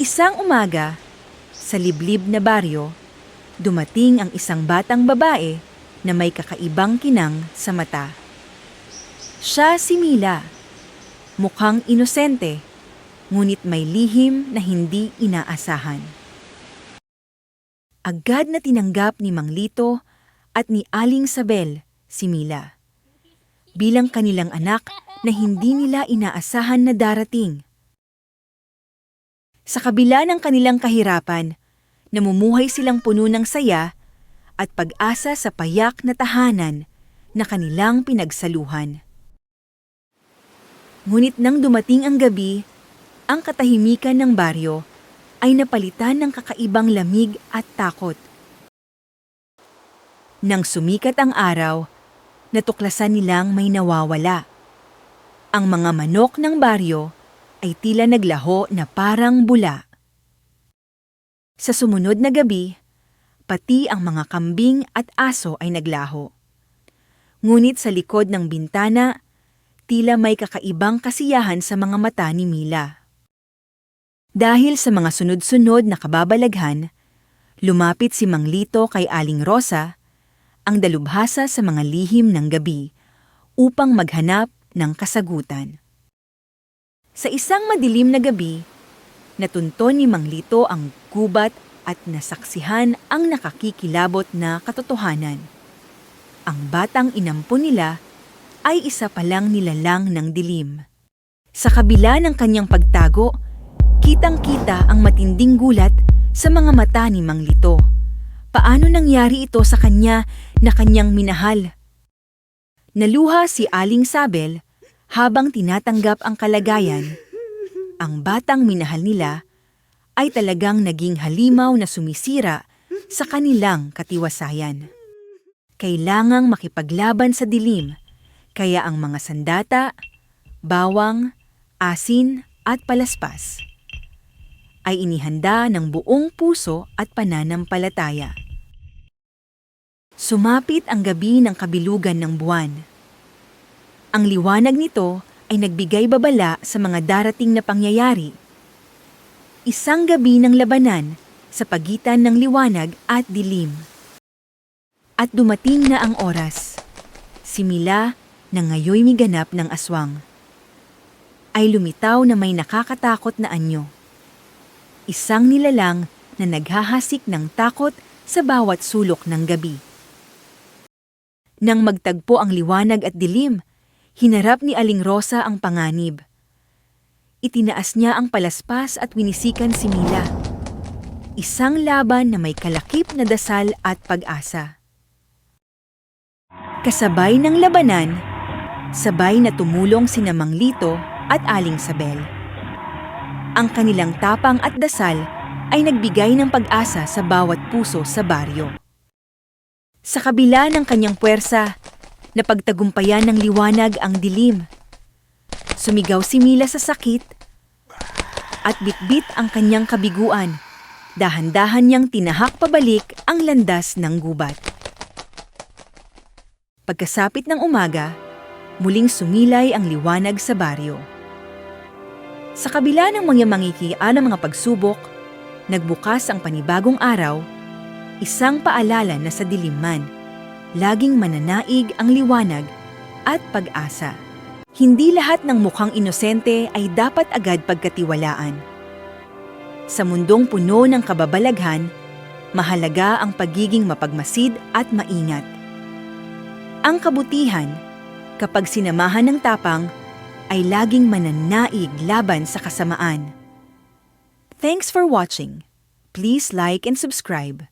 Isang umaga, sa liblib na baryo, dumating ang isang batang babae na may kakaibang kinang sa mata. Siya si Mila, mukhang inosente, ngunit may lihim na hindi inaasahan. Agad na tinanggap ni Mang Lito at ni Aling Sabel si Mila bilang kanilang anak na hindi nila inaasahan na darating. Sa kabila ng kanilang kahirapan, namumuhay silang puno ng saya at pag-asa sa payak na tahanan na kanilang pinagsaluhan. Ngunit nang dumating ang gabi, ang katahimikan ng baryo ay napalitan ng kakaibang lamig at takot. Nang sumikat ang araw, natuklasan nilang may nawawala. Ang mga manok ng baryo ay tila naglaho na parang bula. Sa sumunod na gabi, pati ang mga kambing at aso ay naglaho. Ngunit sa likod ng bintana, tila may kakaibang kasiyahan sa mga mata ni Mila. Dahil sa mga sunod-sunod na kababalaghan, lumapit si Mang Lito kay Aling Rosa, ang dalubhasa sa mga lihim ng gabi, upang maghanap ng kasagutan. Sa isang madilim na gabi, natunton ni Mang Lito ang gubat at nasaksihan ang nakakikilabot na katotohanan. Ang batang inampun nila ay isa palang nilalang ng dilim. Sa kabila ng kanyang pagtago, kitang-kita ang matinding gulat sa mga mata ni Mang Lito. Paano nangyari ito sa kanya na kanyang minahal? Naluha si Aling Sabel habang tinatanggap ang kalagayan. Ang batang minahal nila ay talagang naging halimaw na sumisira sa kanilang katiwasayan. Kailangang makipaglaban sa dilim, kaya ang mga sandata, bawang, asin at palaspas ay inihanda ng buong puso at pananampalataya. Sumapit ang gabi ng kabilugan ng buwan. Ang liwanag nito ay nagbigay babala sa mga darating na pangyayari. Isang gabi ng labanan sa pagitan ng liwanag at dilim. At dumating na ang oras. Si Mila na ngayoy miganap ng aswang ay lumitaw na may nakakatakot na anyo. Isang nilalang na naghahasik ng takot sa bawat sulok ng gabi. Nang magtagpo ang liwanag at dilim, hinarap ni Aling Rosa ang panganib. Itinaas niya ang palaspas at winisikan si Mila. Isang laban na may kalakip na dasal at pag-asa. Kasabay ng labanan, sabay na tumulong sina Mang Lito at Aling Sabel. Ang kanilang tapang at dasal ay nagbigay ng pag-asa sa bawat puso sa baryo. Sa kabila ng kanyang puwersa, napagtagumpayan ng liwanag ang dilim. Sumigaw si Mila sa sakit at bitbit ang kanyang kabiguan. Dahan-dahan niyang tinahak pabalik ang landas ng gubat. Pagkasapit ng umaga, muling sumilay ang liwanag sa baryo. Sa kabila ng mga mangikian ng mga pagsubok, nagbukas ang panibagong araw, isang paalala na sa dilim man, laging mananaig ang liwanag at pag-asa. Hindi lahat ng mukhang inosente ay dapat agad pagkatiwalaan. Sa mundong puno ng kababalaghan, mahalaga ang pagiging mapagmasid at maingat. Ang kabutihan, kapag sinamahan ng tapang, ay laging mananaig laban sa kasamaan. Thanks for watching. Please like and subscribe.